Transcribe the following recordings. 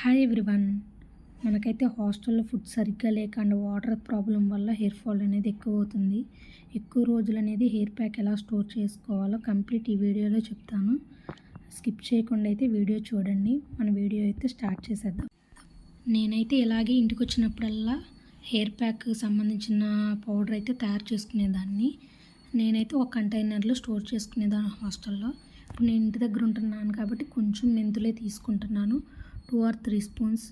Hi everyone. మనకైతే హాస్టల్లో food సరిగ్గా లేక అండ్ వాటర్ ప్రాబ్లం వల్ల హెయిర్ ఫాల్ అనేది ఎక్కువ అవుతుంది. ఎక్కువ రోజులు అనేది హెయిర్ ప్యాక్ ఎలా స్టోర్ చేసుకోవాలో కంప్లీట్ ఈ వీడియోలో చెప్తాను. స్కిప్ చేయకుండా అయితే వీడియో చూడండి. మన వీడియో అయితే స్టార్ట్ చేసేద్దాం. నేనైతే ఇలాగే ఇంటికి వచ్చినప్పుడల్లా హెయిర్ ప్యాక్ సంబంధించిన పౌడర్ అయితే తయారు చేసుకునేదాన్ని. నేనైతే ఒక కంటైనర్లో స్టోర్ చేసుకునేదాన్ని హాస్టల్లో. ఇప్పుడు నేను ఇంటి దగ్గర ఉంటున్నాను కాబట్టి కొంచెం మెంతులే తీసుకుంటున్నాను, 2 or 3 స్పూన్స్.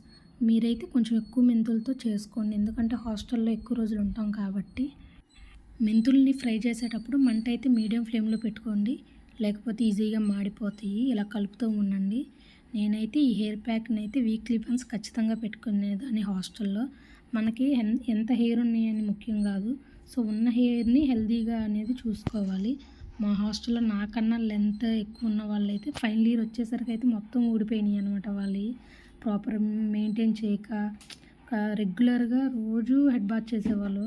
మీరైతే కొంచెం ఎక్కువ మెంతులతో చేసుకోండి, ఎందుకంటే హాస్టల్లో ఎక్కువ రోజులు ఉంటాం కాబట్టి. మెంతుల్ని ఫ్రై చేసేటప్పుడు మంట అయితే మీడియం ఫ్లేమ్లో పెట్టుకోండి, లేకపోతే ఈజీగా మాడిపోతాయి. ఇలా కలుపుతూ ఉండండి. నేనైతే ఈ హెయిర్ ప్యాక్ని అయితే వీక్లీ వన్స్ ఖచ్చితంగా పెట్టుకునేదాన్ని హాస్టల్లో. మనకి ఎంత హెయిర్ ఉన్నాయని ముఖ్యం కాదు, సో ఉన్న హెయిర్ని హెల్తీగా అనేది చూసుకోవాలి. మా హాస్టల్లో నాకన్నా లెంత్ ఎక్కువ ఉన్న వాళ్ళైతే ఫైనల్ ఇయర్ వచ్చేసరికి అయితే మొత్తం ఊడిపోయినాయి అనమాట. వాళ్ళు ప్రాపర్ మెయింటైన్ చేయక రెగ్యులర్గా రోజు హెడ్ బాత్ చేసేవాళ్ళు.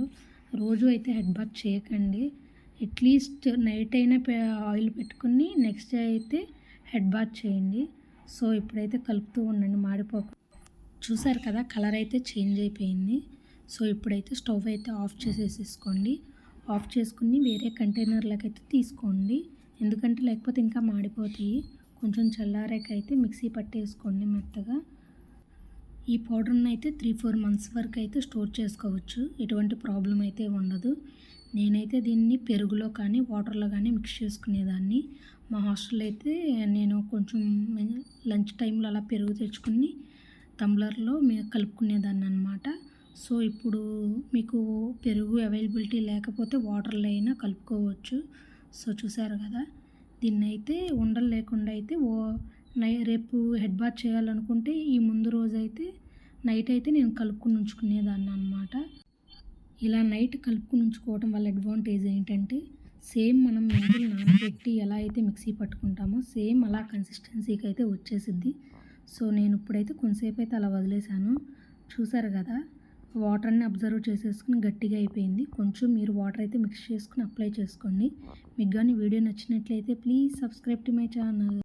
రోజు అయితే హెడ్ బాత్ చేయకండి, అట్లీస్ట్ నైట్ అయినా ఆయిల్ పెట్టుకుని నెక్స్ట్ డే అయితే హెడ్ బాత్ చేయండి. సో ఇప్పుడైతే కలుపుతూ ఉండండి, మాడిపోక. చూసారు కదా, కలర్ అయితే చేంజ్ అయిపోయింది. సో ఇప్పుడైతే స్టవ్ అయితే ఆఫ్ చేసేసుకోండి. ఆఫ్ చేసుకుని వేరే కంటైనర్లకు అయితే తీసుకోండి, ఎందుకంటే లేకపోతే ఇంకా మాడిపోతాయి. కొంచెం చల్లారాకైతే మిక్సీ పట్టేసుకోండి మెత్తగా. ఈ పౌడర్ని అయితే 3-4 మంత్స్ వరకు అయితే స్టోర్ చేసుకోవచ్చు, ఎటువంటి ప్రాబ్లం అయితే ఉండదు. నేనైతే దీన్ని పెరుగులో కానీ వాటర్లో కానీ మిక్స్ చేసుకునేదాన్ని. మా హాస్టల్లో అయితే నేను కొంచెం లంచ్ టైంలో అలా పెరుగు తెచ్చుకుని టంబ్లర్లో కలుపుకునేదాన్ని అనమాట. సో ఇప్పుడు మీకు పెరుగు అవైలబిలిటీ లేకపోతే వాటర్లో అయినా కలుపుకోవచ్చు. సో చూసారు కదా, దీన్ని అయితే ఉండలు లేకుండా అయితే రేపు హెడ్ బాత్ చేయాలనుకుంటే ఈ ముందు రోజు అయితే నైట్ అయితే నేను కలుపుకుని ఉంచుకునేదాన్ని అనమాట. ఇలా నైట్ కలుపుకుని ఉంచుకోవడం వల్ల అడ్వాంటేజ్ ఏంటంటే, సేమ్ మనం మెంతులు నానబెట్టి ఎలా అయితే మిక్సీ పట్టుకుంటామో సేమ్ అలా కన్సిస్టెన్సీకి అయితే వచ్చేసిద్ది. సో నేను ఇప్పుడైతే కొంతసేపు అయితే అలా వదిలేసాను. చూసారు కదా, వాటర్ని అబ్జర్వ్ చేసేసుకుని గట్టిగా అయిపోయింది. కొంచెం మీరు వాటర్ అయితే మిక్స్ చేసుకుని అప్లై చేసుకోండి. మీకు కానీ వీడియో నచ్చినట్లయితే please subscribe to my channel.